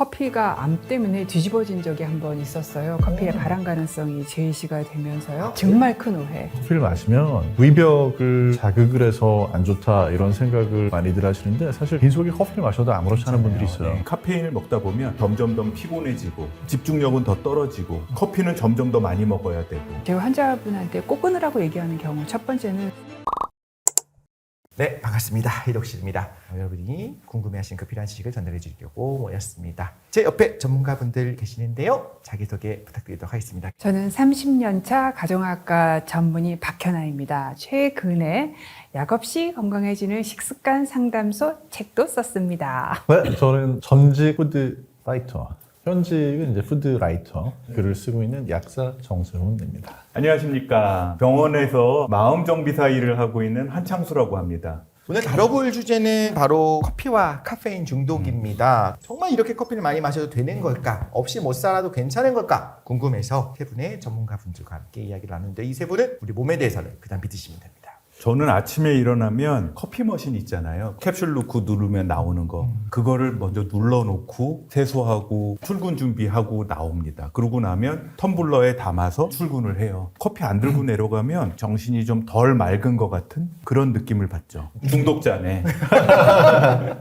커피가 암 때문에 뒤집어진 적이 한 번 있었어요. 커피의 발암 가능성이 제시가 되면서요. 정말 큰 오해. 커피를 마시면 위벽을 자극을 해서 안 좋다 이런 생각을 많이들 하시는데 사실 빈속에 커피를 마셔도 아무렇지 않은 분들이 있어요. 네. 카페인을 먹다 보면 점점 더 피곤해지고 집중력은 더 떨어지고 커피는 점점 더 많이 먹어야 되고. 제가 환자분한테 꼭 끊으라고 얘기하는 경우 첫 번째는 네, 반갑습니다. 이독실입니다. 여러분이 궁금해하신 그 필요한 지식을 전달해 주려고 모였습니다. 제 옆에 전문가분들 계시는데요. 자기소개 부탁드리도록 하겠습니다. 저는 30년차 가정학과 전문의 박현아입니다. 최근에 약 없이 건강해지는 식습관 상담소 책도 썼습니다. 네, 저는 전직 푸드 라이터, 현직은 이제 푸드 라이터 글을 쓰고 있는 약사 정세훈입니다. 안녕하십니까. 병원에서 마음정비사 일을 하고 있는 한창수라고 합니다. 오늘 다뤄볼 주제는 바로 커피와 카페인 중독입니다. 정말 이렇게 커피를 많이 마셔도 되는 걸까? 없이 못 살아도 괜찮은 걸까? 궁금해서 세 분의 전문가분들과 함께 이야기를 나누는데 이 세 분은 우리 몸에 대해서는 그다음 믿으시면 됩니다. 저는 아침에 일어나면 커피 머신 있잖아요. 캡슐 넣고 누르면 나오는 거. 그거를 먼저 눌러놓고 세수하고 출근 준비하고 나옵니다. 그러고 나면 텀블러에 담아서 출근을 해요. 커피 안 들고 내려가면 정신이 좀 덜 맑은 것 같은 그런 느낌을 받죠. 중독자네.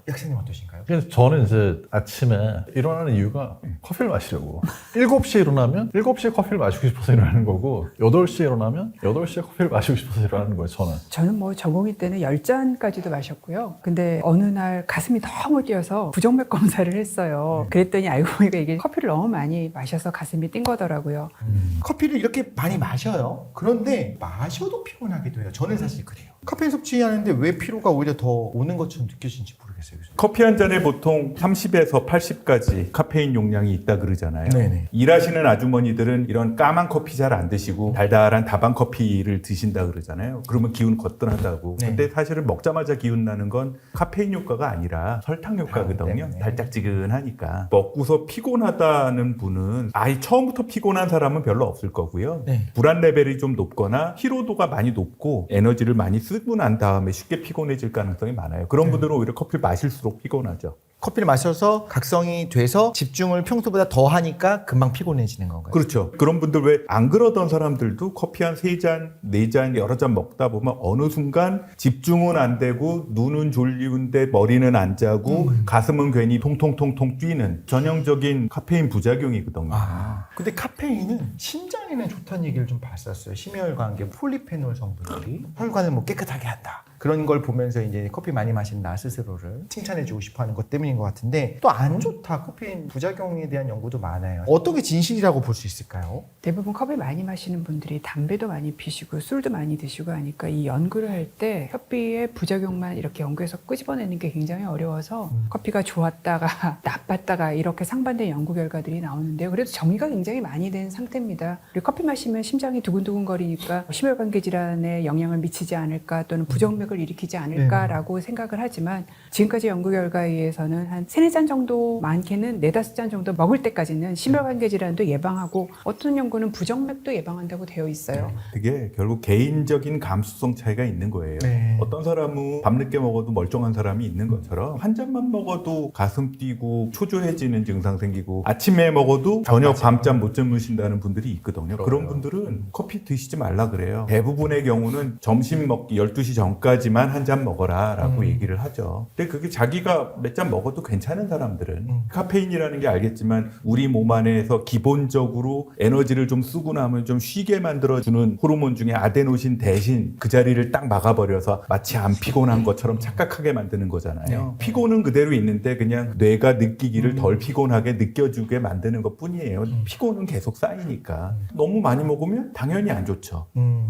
약사님 어떠신가요? 그래서 저는 이제 아침에 일어나는 이유가 커피를 마시려고. 7시에 일어나면 7시에 커피를 마시고 싶어서 일어나는 거고 8시에 일어나면 8시에 커피를 마시고 싶어서 일어나는 거예요, 저는. 저는 뭐 전공의 때는 10잔까지도 마셨고요. 근데 어느 날 가슴이 너무 뛰어서 부정맥 검사를 했어요. 그랬더니 알고 보니까 이게 커피를 너무 많이 마셔서 가슴이 뛴 거더라고요. 커피를 이렇게 많이 마셔요. 그런데 마셔도 피곤하기도 해요. 저는 사실 그래요. 카페인 섭취하는데 왜 피로가 오히려 더 오는 것처럼 느껴지는지 모르겠어요. 교수님. 커피 한 잔에 보통 30에서 80까지 카페인 용량이 있다 그러잖아요. 네네. 일하시는 아주머니들은 이런 까만 커피 잘 안 드시고 달달한 다방 커피를 드신다 그러잖아요. 그러면 기운 거뜬하다고. 네. 근데 사실은 먹자마자 기운 나는 건 카페인 효과가 아니라 설탕 효과거든요. 때문에. 달짝지근하니까. 먹고서 피곤하다는 분은 아예 처음부터 피곤한 사람은 별로 없을 거고요. 네. 불안 레벨이 좀 높거나 피로도가 많이 높고 에너지를 많이 쓰고 난 다음에 쉽게 피곤해질 가능성이 많아요. 그런 분들은 오히려 커피를 마실수록 피곤하죠. 커피를 마셔서 각성이 돼서 집중을 평소보다 더 하니까 금방 피곤해지는 건가요? 그렇죠. 그런 분들 왜 안 그러던 사람들도 커피 한 3잔, 4잔, 여러 잔 먹다 보면 어느 순간 집중은 안 되고 눈은 졸리운데 머리는 안 자고 가슴은 괜히 통통통통 뛰는 전형적인 카페인 부작용이거든요. 근데 카페인은 심장에는 좋다는 얘기를 좀 봤었어요. 심혈관계 폴리페놀 성분들이 혈관을 뭐 깨끗하게 한다. 그런 걸 보면서 이제 커피 많이 마신 나 스스로를 칭찬해주고 싶어하는 것 때문인 것 같은데 또 안 좋다. 커피인 부작용에 대한 연구도 많아요. 어떻게 진실이라고 볼 수 있을까요? 대부분 커피 많이 마시는 분들이 담배도 많이 피시고 술도 많이 드시고 하니까 이 연구를 할 때 커피의 부작용만 이렇게 연구해서 끄집어내는 게 굉장히 어려워서 커피가 좋았다가 나빴다가 이렇게 상반된 연구 결과들이 나오는데요. 그래도 정리가 굉장히 많이 된 상태입니다. 그리고 커피 마시면 심장이 두근두근거리니까 심혈관계 질환에 영향을 미치지 않을까 또는 부정맥을 일으키지 않을까라고 생각을 하지만 지금까지 연구 결과에 의해서는 한 3-4잔 정도, 많게는 4-5잔 정도 먹을 때까지는 심혈관계 질환도 예방하고 어떤 연구는 부정맥도 예방한다고 되어 있어요. 그게 결국 개인적인 감수성 차이가 있는 거예요. 네. 어떤 사람은 밤늦게 먹어도 멀쩡한 사람이 있는 것처럼 한 잔만 먹어도 가슴 뛰고 초조해지는 증상 생기고 아침에 먹어도 저녁 밤잠 못 주무신다는 분들이 있거든요. 그런 분들은 커피 드시지 말라 그래요. 대부분의 경우는 점심 먹기 12시 전까지만 한 잔 먹어라 라고 얘기를 하죠. 근데 그게 자기가 몇 잔 먹어도 괜찮은 사람들은 카페인이라는 게 알겠지만 우리 몸 안에서 기본적으로 에너지를 좀 쓰고 나면 좀 쉬게 만들어주는 호르몬 중에 아데노신 대신 그 자리를 딱 막아버려서 마치 안 피곤한 것처럼 착각하게 만드는 거잖아요. 피곤은 그대로 있는데 그냥 뇌가 느끼기를 덜 피곤하게 느껴주게 만드는 것 뿐이에요. 피곤은 계속 쌓이니까. 너무 많이 먹으면 당연히 안 좋죠.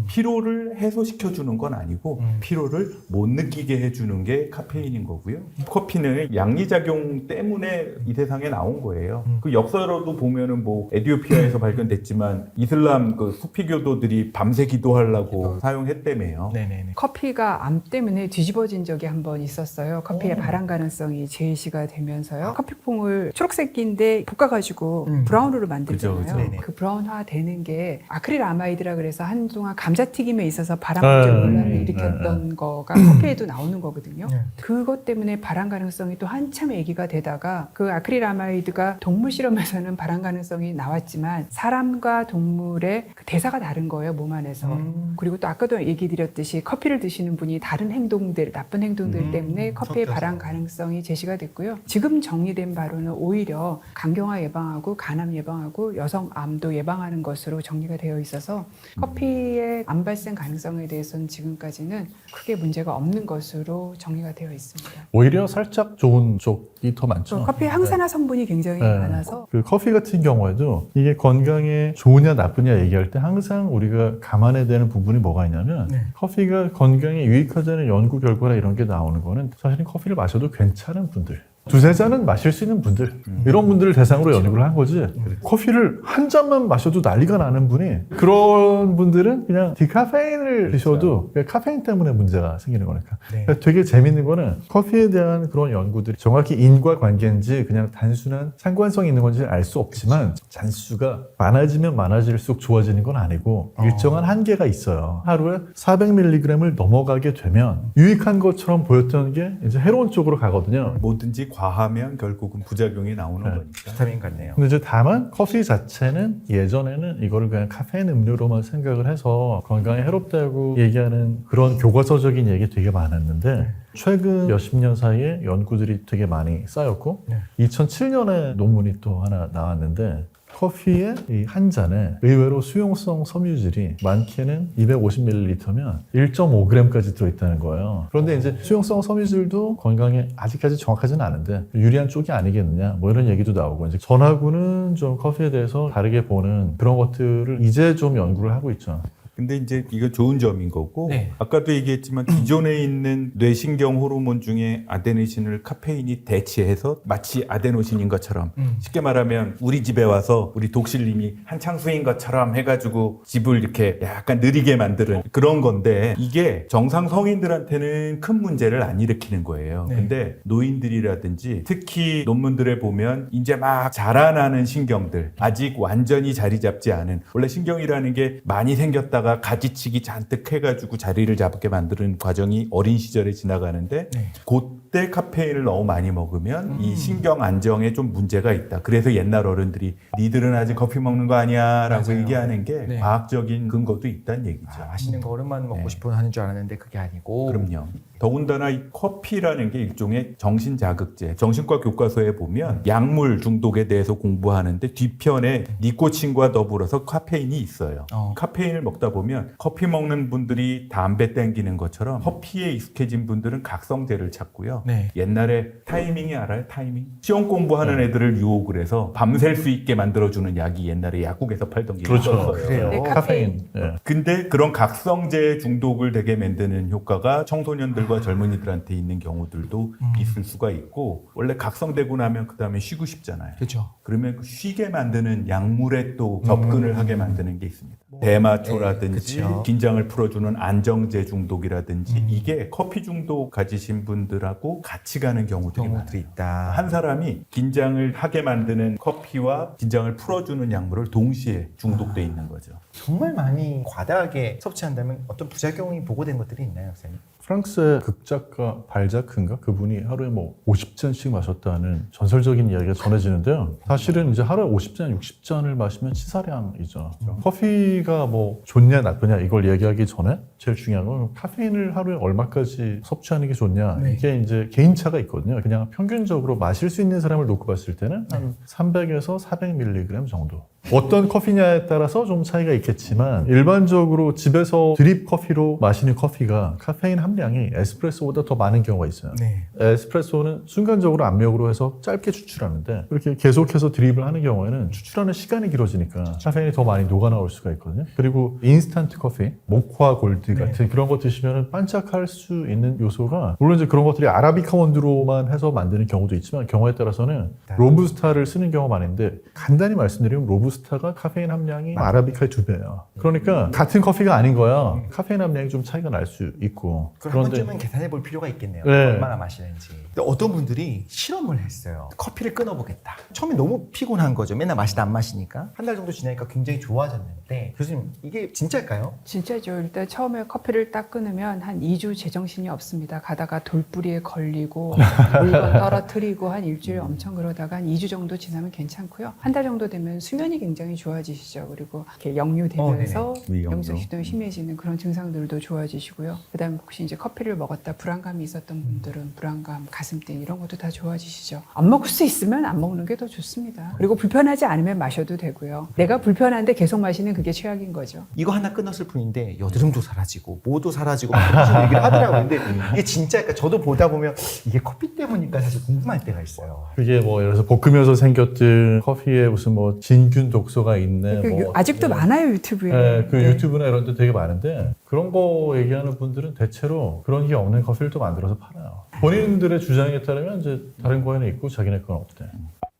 피로를 해소시켜주는 건 아니고 피로를 못 느끼게 해주는 게 카페인인 거고요. 커피는 양리작용 때문에 이 세상에 나온 거예요. 그 역사로도 보면은 뭐 에티오피아에서 발견됐지만 이슬람 그 수피교도들이 밤새 기도하려고 사용했다며요. 네네네. 커피가 암 때문에 뒤집어진 적이 한 번 있었어요. 커피의 발암 가능성이 제시가 되면서요. 커피퐁을 초록색인데 볶아가지고 브라운으로 만들잖아요. 그죠, 그죠. 그 브라운화 되는 게 아크릴 아마이드라 그래서 한동안 감자튀김에 있어서 발암 문제 논란을 일으켰던 거가 커피에도 나오는 거거든요. 네. 그것 때문에 발암 가능성이 또 한참 얘기가 되다가 그 아크릴아마이드가 동물 실험에서는 발암 가능성이 나왔지만 사람과 동물의 그 대사가 다른 거예요, 몸 안에서. 그리고 또 아까도 얘기 드렸듯이 커피를 드시는 분이 다른 행동들, 나쁜 행동들 때문에 커피의 섞여서. 발암 가능성이 제시가 됐고요. 지금 정리된 바로는 오히려 간경화 예방하고 간암 예방하고 여성 암도 예방하는 것으로 정리가 되어 있어서 커피의 암 발생 가능성에 대해서는 지금까지는 크게 문제가 없는 것으로 정리가 되어 있습니다. 오히려 살짝 좋은 쪽이 더 많죠. 커피에 항산화 성분이 굉장히 네. 많아서 그 커피 같은 경우에도 이게 건강에 좋으냐 나쁘냐 얘기할 때 항상 우리가 감안해야 되는 부분이 뭐가 있냐면 네. 커피가 건강에 유익하다는 연구 결과나 이런 게 나오는 거는 사실은 커피를 마셔도 괜찮은 분들, 두세 잔은 마실 수 있는 분들, 이런 분들을 대상으로 연구를 한 거지. 커피를 한 잔만 마셔도 난리가 나는 분이, 그런 분들은 그냥 디카페인을 드셔도 카페인 때문에 문제가 생기는 거니까. 네. 그러니까 되게 재밌는 거는 커피에 대한 그런 연구들이 정확히 인과관계인지 그냥 단순한 상관성이 있는 건지 알 수 없지만 잔수가 많아지면 많아질수록 좋아지는 건 아니고 일정한 한계가 있어요. 하루에 400mg을 넘어가게 되면 유익한 것처럼 보였던 게 이제 해로운 쪽으로 가거든요. 뭐든지 과하면 결국은 부작용이 나오는 네. 거니까. 비타민 같네요. 근데 이제 다만 커피 자체는 예전에는 이거를 그냥 카페인 음료로만 생각을 해서 건강에 해롭다고 얘기하는 그런 교과서적인 얘기 되게 많았는데 최근 몇십 년 사이에 연구들이 되게 많이 쌓였고 네. 2007년에 논문이 또 하나 나왔는데 커피의 이 한 잔에 의외로 수용성 섬유질이 많게는 250ml면 1.5g까지 들어있다는 거예요. 그런데 이제 수용성 섬유질도 건강에 아직까지 정확하지는 않은데 유리한 쪽이 아니겠느냐 뭐 이런 얘기도 나오고 이제 전하고는 좀 커피에 대해서 다르게 보는 그런 것들을 이제 좀 연구를 하고 있죠. 근데 이제 이거 좋은 점인 거고 네. 아까도 얘기했지만 기존에 있는 뇌신경 호르몬 중에 아데노신을 카페인이 대체해서 마치 아데노신인 것처럼 쉽게 말하면 우리 집에 와서 우리 독실님이 한창수인 것처럼 해가지고 집을 이렇게 약간 느리게 만드는 그런 건데 이게 정상 성인들한테는 큰 문제를 안 일으키는 거예요. 네. 근데 노인들이라든지 특히 논문들에 보면 이제 막 자라나는 신경들 아직 완전히 자리 잡지 않은 원래 신경이라는 게 많이 생겼다가 가지치기 잔뜩 해가지고 자리를 잡게 만드는 과정이 어린 시절에 지나가는데 네. 그때 카페인을 너무 많이 먹으면 이 신경 안정에 좀 문제가 있다. 그래서 옛날 어른들이 니들은 아직 커피 먹는 거 아니야 라고 맞아요. 얘기하는 게 네. 과학적인 근거도 있다는 얘기죠. 맛있는 거 오랜만에 먹고 네. 싶어 하는 줄 알았는데 그게 아니고. 그럼요. 더군다나 이 커피라는 게 일종의 정신자극제. 정신과 교과서에 보면 약물 중독에 대해서 공부하는데 뒤편에 니코틴과 더불어서 카페인이 있어요. 카페인을 먹다 보면 커피 먹는 분들이 담배 땡기는 것처럼 커피에 익숙해진 분들은 각성제를 찾고요. 네. 옛날에 타이밍이 알아요? 타이밍? 시험 공부하는 애들을 유혹을 해서 밤샐 수 있게 만들어주는 약이 옛날에 약국에서 팔던 게 그렇죠. 있었어요. 그래요. 네, 카페인. 예. 근데 그런 각성제 중독을 되게 만드는 효과가 청소년들과 젊은이들한테 있는 경우들도 있을 수가 있고 원래 각성되고 나면 그 다음에 쉬고 싶잖아요. 그렇죠. 그러면 그 쉬게 만드는 약물에 또 접근을 하게 만드는 게 있습니다. 대마초라든지 네, 그쵸. 긴장을 풀어주는 안정제 중독이라든지 이게 커피 중독 가지신 분들하고 같이 가는 경우들이 경우들이 많아요. 있다. 한 사람이 긴장을 하게 만드는 커피와 긴장을 풀어주는 약물을 동시에 중독돼 있는 거죠. 정말 많이 과다하게 섭취한다면 어떤 부작용이 보고된 것들이 있나요, 박사님? 프랑스의 극작가 발자크인가 그분이 하루에 뭐 50잔씩 마셨다는 전설적인 이야기가 전해지는데요. 사실은 이제 하루에 50잔, 60잔을 마시면 치사량이죠. 커피가 뭐 좋냐 나쁘냐 이걸 얘기하기 전에 제일 중요한 건 카페인을 하루에 얼마까지 섭취하는 게 좋냐. 네. 이게 이제 개인차가 있거든요. 그냥 평균적으로 마실 수 있는 사람을 놓고 봤을 때는 한 300에서 400mg 정도. 어떤 커피냐에 따라서 좀 차이가 있겠지만 일반적으로 집에서 드립 커피로 마시는 커피가 카페인 함량이 에스프레소보다 더 많은 경우가 있어요. 네. 에스프레소는 순간적으로 압력으로 해서 짧게 추출하는데 이렇게 계속해서 드립을 하는 경우에는 추출하는 시간이 길어지니까 카페인이 더 많이 녹아나올 수가 있거든요. 그리고 인스턴트 커피, 모카 골드 같은 그런 거 드시면 반짝할 수 있는 요소가 물론 이제 그런 것들이 아라비카 원두로만 해서 만드는 경우도 있지만 경우에 따라서는 로부스타를 쓰는 경우가 많은데 간단히 말씀드리면 로부스타 로부스타가 카페인 함량이 아라비카의 2배예요. 그러니까 같은 커피가 아닌 거야. 카페인 함량이 좀 차이가 날 수 있고. 그걸 한 번쯤은 계산해 볼 필요가 있겠네요. 네. 얼마나 마시는지. 근데 어떤 분들이 실험을 했어요. 커피를 끊어보겠다. 처음에 너무 피곤한 거죠. 맨날 마시다 안 마시니까. 한 달 정도 지나니까 굉장히 좋아졌는데 교수님 이게 진짜일까요? 진짜죠. 일단 처음에 커피를 딱 끊으면 한 2주 제정신이 없습니다. 가다가 돌뿌리에 걸리고 물건 떨어뜨리고 한 일주일 엄청 그러다가 한 2주 정도 지나면 괜찮고요. 한 달 정도 되면 수면이 굉장히 좋아지시죠. 그리고 이렇게 역류되면서 위험도. 영수시동이 심해지는 그런 증상들도 좋아지시고요. 그다음에 혹시 이제 커피를 먹었다 불안감이 있었던 분들은 불안감, 가슴띵 이런 것도 다 좋아지시죠. 안 먹을 수 있으면 안 먹는 게 더 좋습니다. 그리고 불편하지 않으면 마셔도 되고요. 내가 불편한데 계속 마시는 그게 최악인 거죠. 이거 하나 끊었을 뿐인데 여드름도 사라지고 뭐도 사라지고 막 그런 식으로 얘기를 하더라고요. 근데 이게 진짜일까? 저도 보다 보면 이게 커피 때문일까 사실 궁금할 때가 있어요. 그게 뭐 예를 들어서 볶으면서 생겼든 커피에 무슨 뭐 진균 독소가 있네. 뭐 아직도 네. 많아요, 유튜브에. 네, 그 네. 유튜브나 이런 데 되게 많은데 그런 거 얘기하는 분들은 대체로 그런 게 없는 커피를 또 만들어서 팔아요. 본인들의 주장에 따르면 이제 다른 거에는 있고 자기네 건 없대.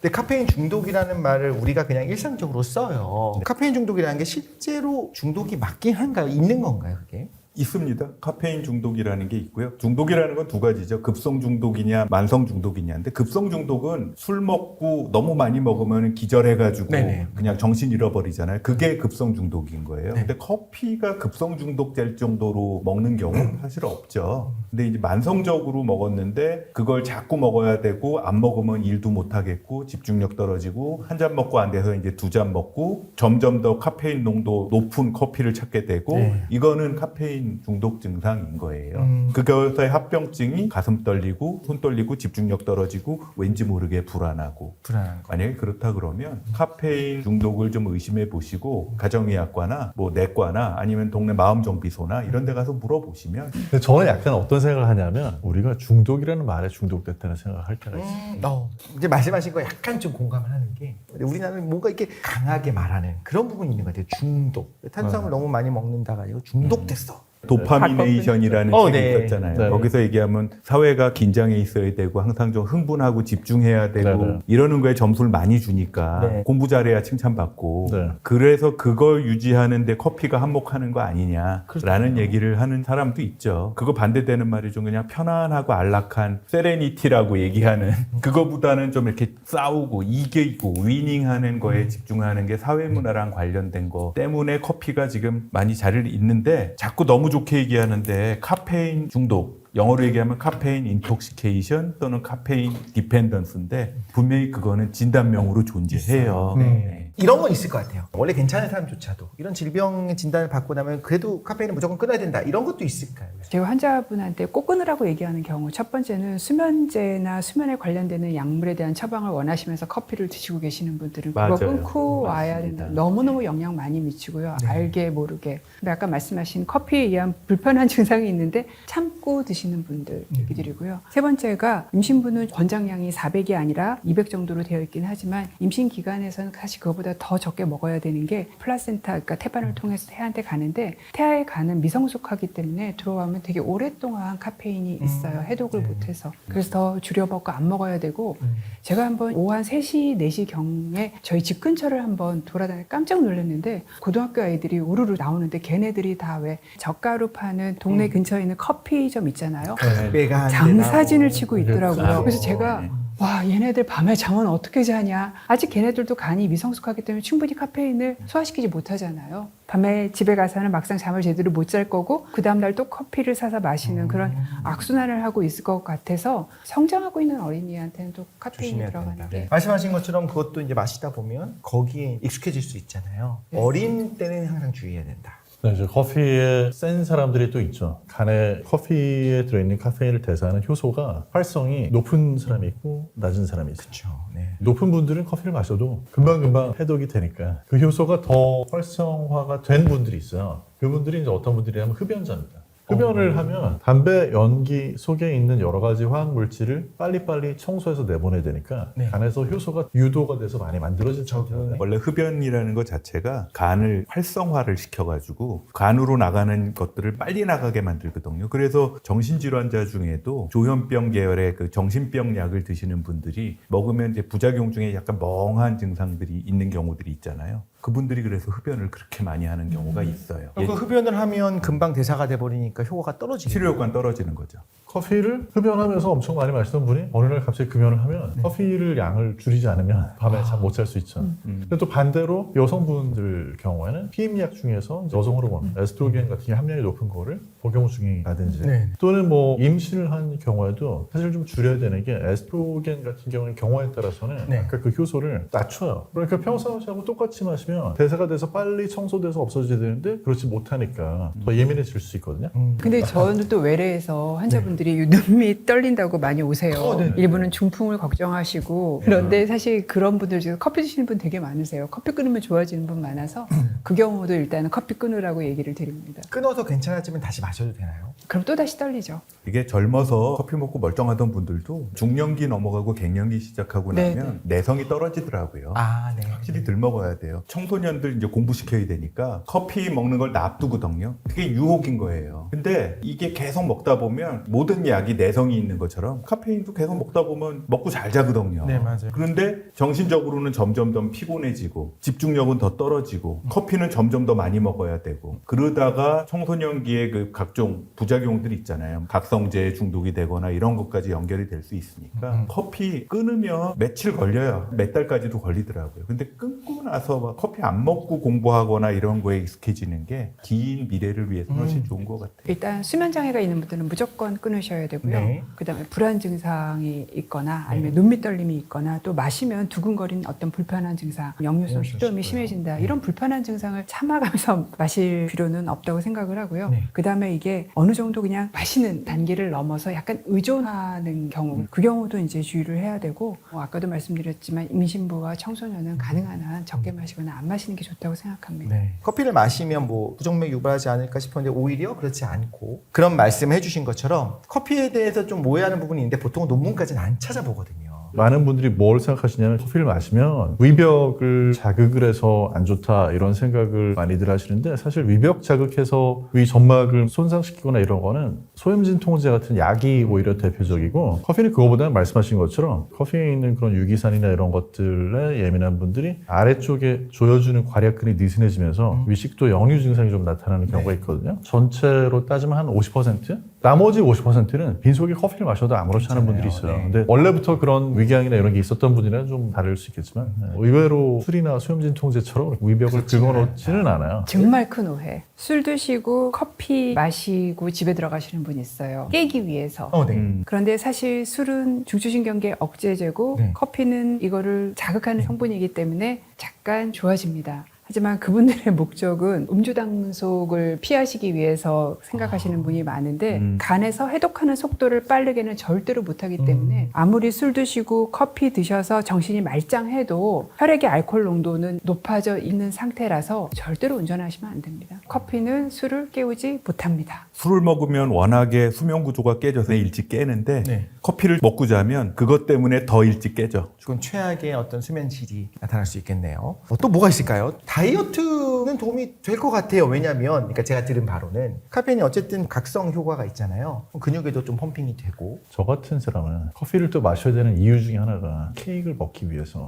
근데 카페인 중독이라는 말을 우리가 그냥 일상적으로 써요. 카페인 중독이라는 게 실제로 중독이 맞긴 한가요? 있는 건가요, 그게? 있습니다. 카페인 중독이라는 게 있고요. 중독이라는 건 2가지죠. 급성 중독이냐 만성 중독이냐인데 급성 중독은 술 먹고 너무 많이 먹으면 기절해가지고 네네. 그냥 정신 잃어버리잖아요. 그게 급성 중독인 거예요. 네. 근데 커피가 급성 중독될 정도로 먹는 경우는 사실 없죠. 근데 이제 만성적으로 먹었는데 그걸 자꾸 먹어야 되고 안 먹으면 일도 못 하겠고 집중력 떨어지고 한 잔 먹고 안 돼서 이제 2잔 먹고 점점 더 카페인 농도 높은 커피를 찾게 되고 네. 이거는 카페인 중독 증상인 거예요. 그것의 합병증이 가슴 떨리고 손 떨리고 집중력 떨어지고 왠지 모르게 불안하고 불안한 거. 만약에 그렇다 그러면 카페인 중독을 좀 의심해 보시고 가정의학과나 뭐 내과나 아니면 동네 마음정비소나 이런 데 가서 물어보시면 근데 저는 약간 어떤 생각을 하냐면 우리가 중독이라는 말에 중독됐다는 생각을 할 때가 있어요. 이제 말씀하신 거 약간 좀 공감을 하는 게 우리나라는 뭔가 이렇게 강하게 말하는 그런 부분이 있는 것 같아요. 중독. 탄수화물 너무 많이 먹는다가 아니고 중독됐어. 도파미네이션이라는 책이 네. 있었잖아요. 네. 거기서 얘기하면 사회가 긴장해 있어야 되고 항상 좀 흥분하고 집중해야 되고 네. 이러는 거에 점수를 많이 주니까 네. 공부 잘해야 칭찬받고 네. 그래서 그걸 유지하는데 커피가 한몫하는 거 아니냐라는 얘기를 하는 사람도 있죠. 그거 반대되는 말이 좀 그냥 편안하고 안락한 세레니티라고 얘기하는 그거보다는 좀 이렇게 싸우고 이기고 위닝하는 거에 집중하는 게 사회문화랑 관련된 거 때문에 커피가 지금 많이 자리를 잇는데 자꾸 너무 좋게 얘기하는데 카페인 중독 영어로 얘기하면 카페인 인톡시케이션 또는 카페인 디펜던스인데 분명히 그거는 진단명으로 존재해요. 네. 이런 건 있을 것 같아요. 원래 괜찮은 사람조차도 이런 질병의 진단을 받고 나면 그래도 카페인을 무조건 끊어야 된다. 이런 것도 있을까요? 제가 환자분한테 꼭 끊으라고 얘기하는 경우 첫 번째는 수면제나 수면에 관련되는 약물에 대한 처방을 원하시면서 커피를 드시고 계시는 분들은 그거 맞아요. 끊고 와야 맞습니다. 된다. 너무너무 영향 많이 미치고요. 알게 모르게. 근데 아까 말씀하신 커피에 의한 불편한 증상이 있는데 참고 드시는 분들 얘기 드리고요. 세 번째가 임신부는 권장량이 400이 아니라 200 정도로 되어 있긴 하지만 임신 기간에서는 사실 그거보다 더 적게 먹어야 되는 게 플라센타, 그러니까 태반을 통해서 태아한테 가는데 태아에 가는 미성숙하기 때문에 들어가면 되게 오랫동안 카페인이 있어요. 해독을 못해서. 그래서 더 줄여 먹고 안 먹어야 되고 제가 한번 오후 한 3시, 4시 경에 저희 집 근처를 한번 돌아다니 깜짝 놀랐는데 고등학교 아이들이 우르르 나오는데 걔네들이 다 왜 젓가루 파는 동네 근처에 있는 커피점 있잖아요. 매가 장사진을 치고 있더라고요. 그렇죠. 그래서 제가 와 얘네들 밤에 잠은 어떻게 자냐. 아직 걔네들도 간이 미성숙하기 때문에 충분히 카페인을 소화시키지 못하잖아요. 밤에 집에 가서는 막상 잠을 제대로 못 잘 거고 그 다음날 또 커피를 사서 마시는 그런 악순환을 하고 있을 것 같아서 성장하고 있는 어린이한테는 또 카페인이 조심해야 들어가는 된다. 게 말씀하신 것처럼 그것도 이제 마시다 보면 거기에 익숙해질 수 있잖아요. 어린 때는 항상 주의해야 된다. 네, 이제 커피에 센 사람들이 또 있죠. 간에 커피에 들어있는 카페인을 대사하는 효소가 활성이 높은 사람이 있고 낮은 사람이 있어요. 그렇죠. 네. 높은 분들은 커피를 마셔도 금방금방 해독이 되니까 그 효소가 더 활성화가 된 분들이 있어요. 그분들이 이제 어떤 분들이냐면 흡연자입니다. 흡연을 하면 담배 연기 속에 있는 여러 가지 화학 물질을 빨리빨리 청소해서 내보내야 되니까 네. 간에서 효소가 유도가 돼서 많이 만들어지죠. 원래 흡연이라는 것 자체가 간을 활성화를 시켜가지고 간으로 나가는 것들을 빨리 나가게 만들거든요. 그래서 정신질환자 중에도 조현병 계열의 그 정신병 약을 드시는 분들이 먹으면 이제 부작용 중에 약간 멍한 증상들이 있는 경우들이 있잖아요. 그분들이 그래서 흡연을 그렇게 많이 하는 경우가 있어요. 그 흡연을 하면 금방 대사가 돼버리니까 효과가 떨어지는 치료 효과는 떨어지는 거죠. 커피를 흡연하면서 엄청 많이 마시던 분이 어느 날 갑자기 금연을 하면 커피를 양을 줄이지 않으면 밤에 잠 못 잘 수 있죠. 근데 또 반대로 여성분들 경우에는 피임약 중에서 여성 호르몬, 에스트로겐 같은 게 함량이 높은 거를 복용 중이라든지 네. 또는 뭐 임신을 한 경우에도 사실 좀 줄여야 되는 게 에스트로겐 같은 경우는 경우에 따라서는 네. 아까 그 효소를 낮춰요. 그러니까 평상시하고 똑같이 마시면 대사가 돼서 빨리 청소돼서 없어져야 되는데 그렇지 못하니까 더 예민해질 수 있거든요. 근데 저는 또 외래에서 환자분들이 눈밑 떨린다고 많이 오세요. 네. 일부는 중풍을 걱정하시고 그런데 사실 그런 분들 중에 커피 드시는 분 되게 많으세요. 커피 끊으면 좋아지는 분 많아서 그 경우도 일단은 커피 끊으라고 얘기를 드립니다. 끊어서 괜찮아지면 다시 마셔도 되나요? 그럼 또 다시 떨리죠. 이게 젊어서 커피 먹고 멀쩡하던 분들도 중년기 넘어가고 갱년기 시작하고 네, 나면 내성이 떨어지더라고요. 아, 네. 확실히 덜 먹어야 돼요. 청소년들 이제 공부시켜야 되니까 커피 먹는 걸 놔두거든요. 그게 유혹인 거예요. 근데 이게 계속 먹다 보면 모든 약이 내성이 있는 것처럼 카페인도 계속 먹다 보면 먹고 잘 자거든요. 네, 맞아요. 그런데 정신적으로는 점점 더 피곤해지고 집중력은 더 떨어지고 커피는 점점 더 많이 먹어야 되고 그러다가 청소년기에 그 각종 부작용들이 있잖아요. 각성제 중독이 되거나 이런 것까지 연결이 될 수 있으니까 커피 끊으면 며칠 걸려요. 몇 달까지도 걸리더라고요. 근데 끊고 나서 막 커피 안 먹고 공부하거나 이런 거에 익숙해지는 게 긴 미래를 위해서 훨씬 좋은 것 같아요. 일단 수면 장애가 있는 분들은 무조건 끊으셔야 되고요. 네. 그다음에 불안 증상이 있거나 아니면 눈밑 떨림이 있거나 또 마시면 두근거리는 어떤 불편한 증상, 역류성 식도염이 심해진다. 이런 불편한 증상을 참아가면서 마실 필요는 없다고 생각을 하고요. 네. 그다음에 이게 어느 정도 그냥 마시는 단계를 넘어서 약간 의존하는 경우, 그 경우도 이제 주의를 해야 되고 아까도 말씀드렸지만 임신부와 청소년은 가능한 한 적게 마시거나 안 마시는 게 좋다고 생각합니다. 네. 커피를 마시면 뭐 부정맥 유발하지 않을까 싶었는데 오히려 그렇지 않고 그런 말씀 해주신 것처럼 커피에 대해서 좀 오해하는 부분이 있는데 보통 논문까지는 안 찾아보거든요. 많은 분들이 뭘 생각하시냐면 커피를 마시면 위벽을 자극을 해서 안 좋다 이런 생각을 많이들 하시는데 사실 위벽 자극해서 위 점막을 손상시키거나 이런 거는 소염진 통제 같은 약이 오히려 대표적이고 커피는 그거보다는 말씀하신 것처럼 커피에 있는 그런 유기산이나 이런 것들에 예민한 분들이 아래쪽에 조여주는 괄약근이 느슨해지면서 위식도 역류 증상이 좀 나타나는 경우가 있거든요. 전체로 따지면 한 50%? 나머지 50%는 빈속에 커피를 마셔도 아무렇지 않은 분들이 있어요. 네. 근데 원래부터 그런 위궤양이나 이런 게 있었던 분이랑 좀 다를 수 있겠지만 의외로 술이나 수염진 통제처럼 위벽을 긁어놓지는 않아요. 정말 큰 오해. 술 드시고 커피 마시고 집에 들어가시는 분 있어요. 깨기 위해서. 네. 그런데 사실 술은 중추신경계 억제제고 네. 커피는 이거를 자극하는 성분이기 때문에 잠깐 좋아집니다. 하지만 그분들의 목적은 음주 단속을 피하시기 위해서 생각하시는 분이 많은데 간에서 해독하는 속도를 빠르게는 절대로 못하기 때문에 아무리 술 드시고 커피 드셔서 정신이 말짱해도 혈액의 알코올 농도는 높아져 있는 상태라서 절대로 운전하시면 안 됩니다. 커피는 술을 깨우지 못합니다. 술을 먹으면 워낙에 수면 구조가 깨져서 일찍 깨는데 네. 커피를 먹고 자면 그것 때문에 더 일찍 깨져. 그건 최악의 어떤 수면 질이 나타날 수 있겠네요. 또 뭐가 있을까요? 다이어트는 도움이 될 것 같아요. 왜냐하면 그러니까 제가 들은 바로는 카페인이 어쨌든 각성 효과가 있잖아요. 근육에도 좀 펌핑이 되고. 저 같은 사람은 커피를 또 마셔야 되는 이유 중에 하나가 케이크를 먹기 위해서.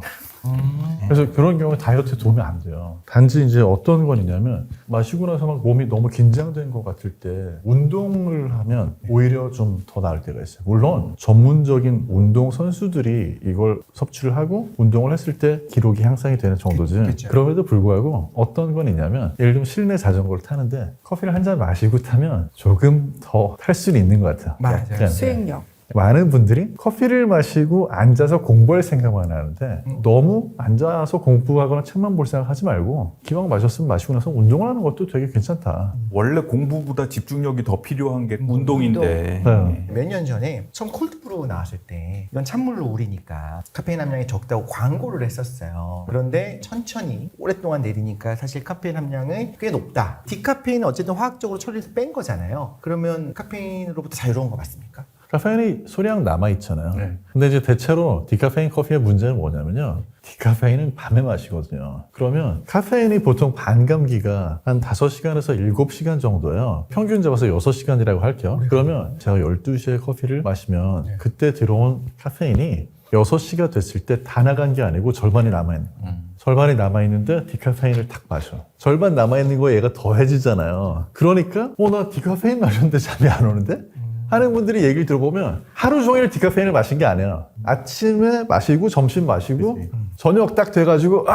그래서 그런 경우에 다이어트에 도움이 안 돼요. 단지 이제 어떤 건 있냐면 마시고 나서 막 몸이 너무 긴장된 것 같을 때 운동을 하면 오히려 좀 더 나을 때가 있어요. 물론 전문적인 운동 선수들이 이걸 섭취를 하고 운동을 했을 때 기록이 향상이 되는 정도지. 그쵸. 그럼에도 불구하고 어떤 건 있냐면 예를 들면 실내 자전거를 타는데 커피를 한 잔 마시고 타면 조금 더 탈 수는 있는 것 같아요. 맞아요. 약간. 수행력. 많은 분들이 커피를 마시고 앉아서 공부할 생각만 하는데 너무 앉아서 공부하거나 책만 볼 생각 하지 말고 기왕 마셨으면 마시고 나서 운동을 하는 것도 되게 괜찮다. 원래 공부보다 집중력이 더 필요한 게 운동인데. 네. 몇 년 전에 처음 콜드브루 나왔을 때 이건 찬물로 우리니까 카페인 함량이 적다고 광고를 했었어요. 그런데 천천히 오랫동안 내리니까 사실 카페인 함량이 꽤 높다. 디카페인은 어쨌든 화학적으로 처리해서 뺀 거잖아요. 그러면 카페인으로부터 자유로운 거 맞습니까? 카페인이 소량 남아있잖아요. 네. 근데 이제 대체로 디카페인 커피의 문제는 뭐냐면요. 디카페인은 밤에 마시거든요. 그러면 카페인이 보통 반감기가 한 5시간에서 7시간 정도예요. 평균 잡아서 6시간이라고 할게요. 그러면 제가 12시에 커피를 마시면 그때 들어온 카페인이 6시가 됐을 때 다 나간 게 아니고 절반이 남아있는 거예요. 절반이 남아있는데 디카페인을 탁 마셔. 절반 남아있는 거에 얘가 더해지잖아요. 그러니까 나 디카페인 마셨는데 잠이 안 오는데? 하는 분들이 얘기를 들어보면 하루 종일 디카페인을 마신 게 아니야. 아침에 마시고 점심 마시고 저녁 딱 돼가지고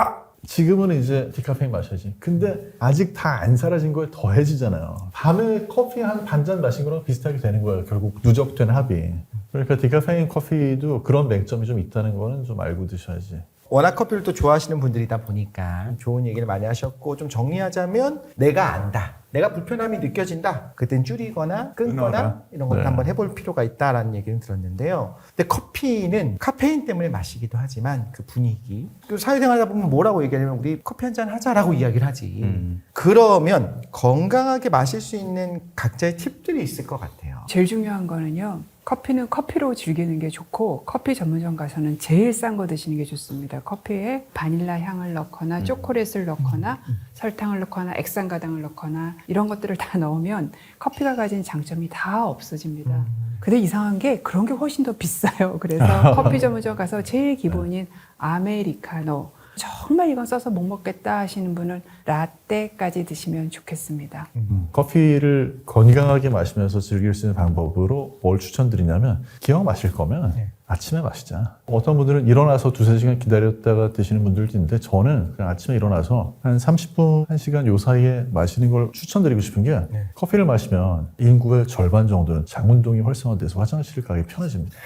지금은 이제 디카페인 마셔야지. 근데 아직 다 안 사라진 거에 더해지잖아요. 밤에 커피 한 반 잔 마신 거랑 비슷하게 되는 거예요. 결국 누적된 합이. 그러니까 디카페인 커피도 그런 맹점이 좀 있다는 거는 좀 알고 드셔야지. 워낙 커피를 또 좋아하시는 분들이다 보니까 좋은 얘기를 많이 하셨고, 좀 정리하자면 내가 안다, 내가 불편함이 느껴진다, 그땐 줄이거나 끊거나 끊어라. 이런 것도 네. 한번 해볼 필요가 있다라는 얘기를 들었는데요. 근데 커피는 카페인 때문에 마시기도 하지만 그 분위기, 그 사회생활 하다 보면 뭐라고 얘기하냐면 우리 커피 한잔 하자라고 이야기를 하지. 그러면 건강하게 마실 수 있는 각자의 팁들이 있을 것 같아요. 제일 중요한 거는요. 커피는 커피로 즐기는 게 좋고 커피 전문점 가서는 제일 싼 거 드시는 게 좋습니다. 커피에 바닐라 향을 넣거나 초콜릿을 넣거나 설탕을 넣거나 액상가당을 넣거나 이런 것들을 다 넣으면 커피가 가진 장점이 다 없어집니다. 근데 이상한 게 그런 게 훨씬 더 비싸요. 그래서 커피 전문점 가서 제일 기본인 아메리카노, 정말 이건 써서 못 먹겠다 하시는 분은 라떼까지 드시면 좋겠습니다. 커피를 건강하게 마시면서 즐길 수 있는 방법으로 뭘 추천드리냐면 기왕 마실 거면 아침에 마시자. 어떤 분들은 일어나서 2-3시간 기다렸다가 드시는 분들도 있는데 저는 그냥 아침에 일어나서 한 30분, 1시간 요 사이에 마시는 걸 추천드리고 싶은 게 커피를 마시면 인구의 절반 정도는 장운동이 활성화돼서 화장실 가기 편해집니다.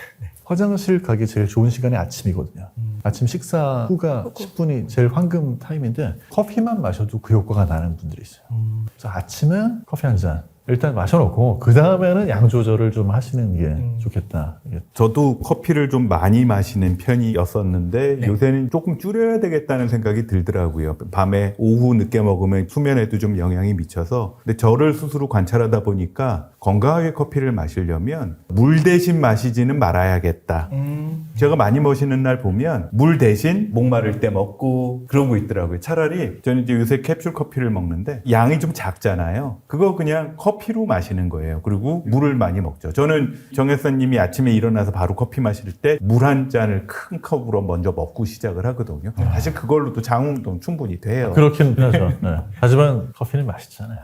화장실 가기 제일 좋은 시간이 아침이거든요. 아침 식사 후가 10분이 제일 황금 타임인데 커피만 마셔도 그 효과가 나는 분들이 있어요. 그래서 아침에 커피 한 잔 일단 마셔놓고 그 다음에는 양 조절을 좀 하시는 게 좋겠다. 저도 커피를 좀 많이 마시는 편이었었는데 요새는 조금 줄여야 되겠다는 생각이 들더라고요. 밤에 오후 늦게 먹으면 수면에도 좀 영향이 미쳐서. 근데 저를 스스로 관찰하다 보니까 건강하게 커피를 마시려면 물 대신 마시지는 말아야겠다. 제가 많이 마시는 날 보면 물 대신 목마를 때 먹고 그런 거 있더라고요. 차라리 저는 이제 요새 캡슐 커피를 먹는데 양이 좀 작잖아요. 그거 그냥 커피로 마시는 거예요. 그리고 물을 많이 먹죠. 저는 정혜선님이 아침에 일어나서 바로 커피 마실 때 물 한 잔을 큰 컵으로 먼저 먹고 시작을 하거든요. 사실 그걸로도 장운동 충분히 돼요. 그렇긴 하죠. 네. 하지만 커피는 맛있잖아요.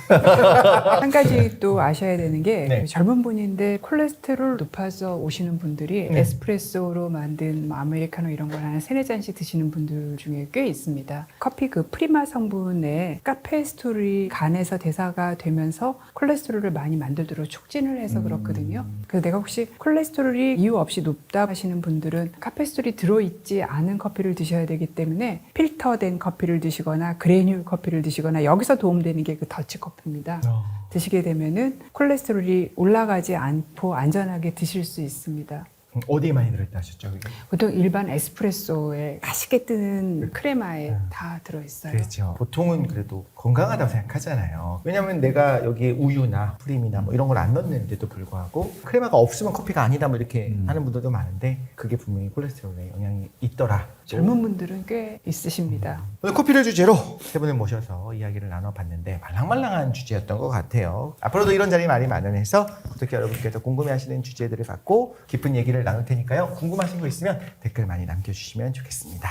한 가지 또 아셔야 되는 게 네. 젊은 분인데 콜레스테롤 높아서 오시는 분들이 에스프레소로 만든 뭐 아메리카노 이런 걸 한 3-4잔씩 드시는 분들 중에 꽤 있습니다. 커피 그 프리마 성분에 카페스토리 간에서 대사가 되면서 콜레스테롤을 많이 만들도록 촉진을 해서 그렇거든요. 그래서 내가 혹시 콜레스테롤이 이유 없이 높다 하시는 분들은 카페스토리 들어있지 않은 커피를 드셔야 되기 때문에 필터된 커피를 드시거나 그래뉴 커피를 드시거나 여기서 도움되는 게 그 더치커피입니다. 드시게 되면은 콜레스테롤이 올라가지 않고 안전하게 드실 수 있습니다. 어디에 많이 들어있다 하셨죠? 그게? 보통 일반 에스프레소에 맛있게 뜨는 크레마에 다 들어있어요. 그렇죠. 보통은 그래도 건강하다고 생각하잖아요. 왜냐하면 내가 여기에 우유나 프림이나 뭐 이런 걸 안 넣는데도 불구하고 크레마가 없으면 커피가 아니다 뭐 이렇게 하는 분들도 많은데 그게 분명히 콜레스테롤에 영향이 있더라. 젊은 분들은 꽤 있으십니다. 오늘 커피를 주제로 세 분을 모셔서 이야기를 나눠봤는데 말랑말랑한 주제였던 것 같아요. 앞으로도 이런 자리 많이 마련해서 어떻게 여러분께서 궁금해하시는 주제들을 갖고 깊은 얘기를 나눌 테니까요. 궁금하신 거 있으면 댓글 많이 남겨주시면 좋겠습니다.